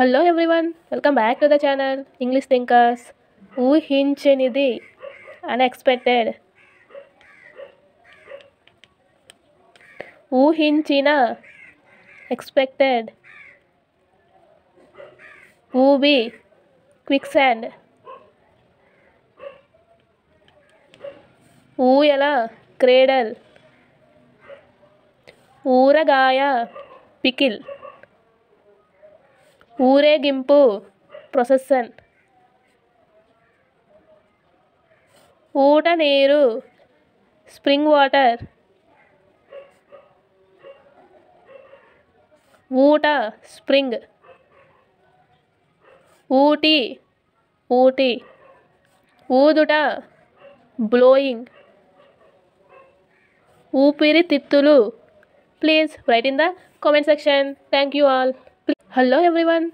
Hello everyone, welcome back to the channel English Thinkers. ఊహించనిది unexpected, ఊహించిన expected, ఊబి quicksand, ఊయల cradle, ఊరగాయ pickle, ఊరేగింపు procession, ఊట నీరు spring water, ఊట spring, ఊటీ ఊటీ, ఊదుట blowing, ఊపిరితిత్తులు. Please write in the comment section. Thank you all. Hello everyone.